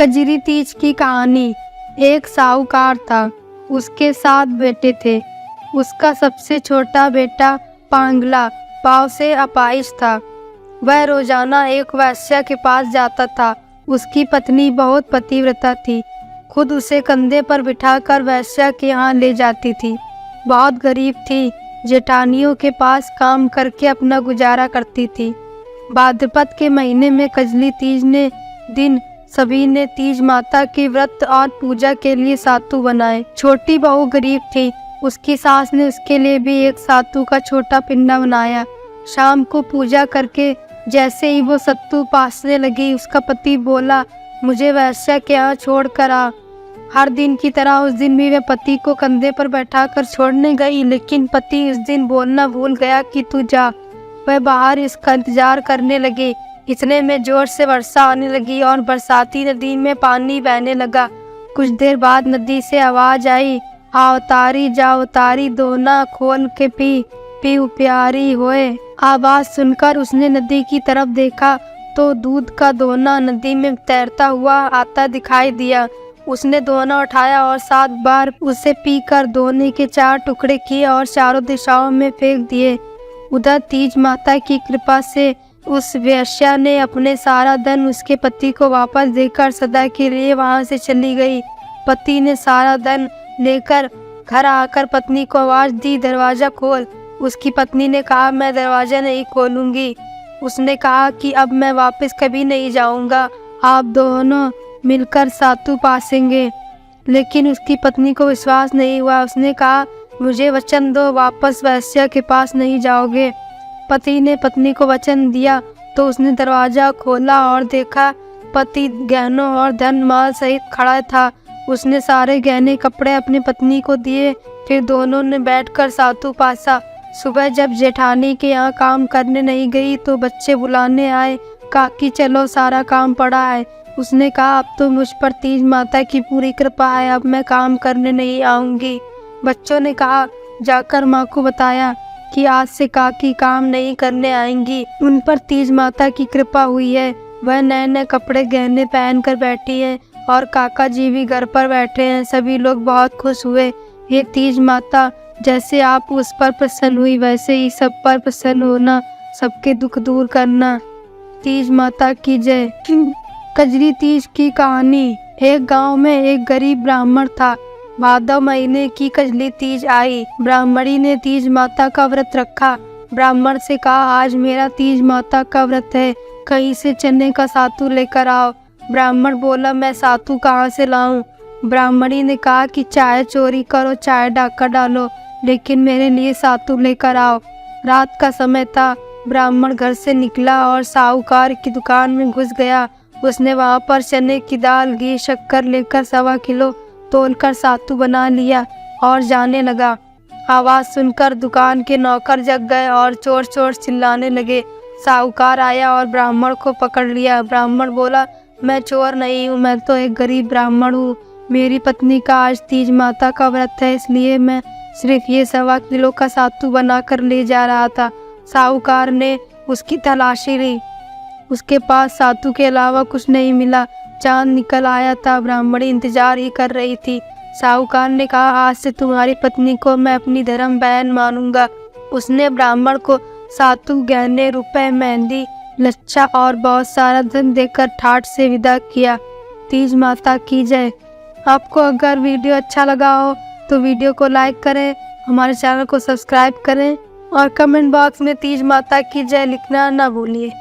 कजरी तीज की कहानी। एक साहूकार था, उसके 7 बेटे थे। उसका सबसे छोटा बेटा पांगला पाँव से अपाहिज था। वह रोजाना एक वेश्या के पास जाता था। उसकी पत्नी बहुत पतिव्रता थी, खुद उसे कंधे पर बिठाकर वेश्या के यहाँ ले जाती थी। बहुत गरीब थी, जेठानियों के पास काम करके अपना गुजारा करती थी। भाद्रपद के महीने में कजली तीज ने दिन सभी ने तीज माता के व्रत और पूजा के लिए सातू बनाए। छोटी बहू गरीब थी, उसकी सास ने उसके लिए भी एक सातू का छोटा पिंडा बनाया। शाम को पूजा करके जैसे ही वो सत्तू पासने लगी, उसका पति बोला, मुझे वेश्या के यहाँ छोड़ कर आ। हर दिन की तरह उस दिन भी वह पति को कंधे पर बैठाकर छोड़ने गई, लेकिन पति उस दिन बोलना भूल गया कि तू जा। वह बाहर इसका इंतजार करने लगी। इतने में जोर से वर्षा आने लगी और बरसाती नदी में पानी बहने लगा। कुछ देर बाद नदी से आवाज आई, आओ तारी जाओ तारी, दोना खोल के पी पी प्यारी होए। आवाज सुनकर उसने नदी की तरफ देखा तो दूध का दोना नदी में तैरता हुआ आता दिखाई दिया। उसने दोना उठाया और 7 बार उसे पीकर दोने के 4 टुकड़े किए और चारों दिशाओं में फेंक दिए। उधर तीज माता की कृपा से उस वेश्या ने अपने सारा धन उसके पति को वापस देकर सदा के लिए वहां से चली गई। पति ने सारा धन लेकर घर आकर पत्नी को आवाज दी, दरवाजा खोल। उसकी पत्नी ने कहा, मैं दरवाजा नहीं खोलूंगी। उसने कहा कि अब मैं वापस कभी नहीं जाऊंगा, आप दोनों मिलकर सातू पासेंगे। लेकिन उसकी पत्नी को विश्वास नहीं हुआ। उसने कहा, मुझे वचन दो, वापस वेश्या के पास नहीं जाओगे। पति ने पत्नी को वचन दिया तो उसने दरवाजा खोला और देखा पति गहनों और धन माल सहित खड़ा था। उसने सारे गहने कपड़े अपनी पत्नी को दिए, फिर दोनों ने बैठकर सातू पासा। सुबह जब जेठानी के यहाँ काम करने नहीं गई तो बच्चे बुलाने आए, काकी चलो सारा काम पड़ा है। उसने कहा, अब तो मुझ पर तीज माता की पूरी कृपा है, अब मैं काम करने नहीं आऊँगी। बच्चों ने कहा, जाकर माँ को बताया कि आज से काकी काम नहीं करने आएंगी, उन पर तीज माता की कृपा हुई है। वह नए नए कपड़े गहने पहन कर बैठी हैं और काका जी भी घर पर बैठे हैं। सभी लोग बहुत खुश हुए। ये तीज माता, जैसे आप उस पर प्रसन्न हुई वैसे ही सब पर प्रसन्न होना, सबके दुख दूर करना। तीज माता की जय। कजरी तीज की कहानी। एक गांव में एक गरीब ब्राह्मण था। भादव महीने की कजली तीज आई। ब्राह्मणी ने तीज माता का व्रत रखा। ब्राह्मण से कहा, आज मेरा तीज माता का व्रत है, कहीं से चने का सातू लेकर आओ। ब्राह्मण बोला, मैं सातू कहाँ से लाऊं? ब्राह्मणी ने कहा कि चाय चोरी करो, चाय डाका डालो, लेकिन मेरे लिए सातू लेकर आओ। रात का समय था। ब्राह्मण घर से निकला और साहूकार की दुकान में घुस गया। उसने वहां पर चने की दाल, घी, शक्कर लेकर 1.25 किलो तोलकर सातू बना लिया और जाने लगा। आवाज सुनकर दुकान के नौकर जग गए और चोर चोर चिल्लाने लगे। साहूकार आया और ब्राह्मण को पकड़ लिया। ब्राह्मण बोला, मैं चोर नहीं हूँ, मैं तो एक गरीब ब्राह्मण हूँ। मेरी पत्नी का आज तीज माता का व्रत है, इसलिए मैं सिर्फ ये 1.25 किलो का सातू बनाकर ले जा रहा था। साहूकार ने उसकी तलाशी ली। उसके पास सातू के अलावा कुछ नहीं मिला। चांद निकल आया था। ब्राह्मणी इंतजार ही कर रही थी। साहूकार ने कहा, आज से तुम्हारी पत्नी को मैं अपनी धर्म बहन मानूंगा। उसने ब्राह्मण को सातू, गहने, रुपए, मेहंदी, लच्छा और बहुत सारा धन देकर ठाठ से विदा किया। तीज माता की जय। आपको अगर वीडियो अच्छा लगा हो तो वीडियो को लाइक करें, हमारे चैनल को सब्सक्राइब करें और कमेंट बॉक्स में तीज माता की जय लिखना ना भूलिए।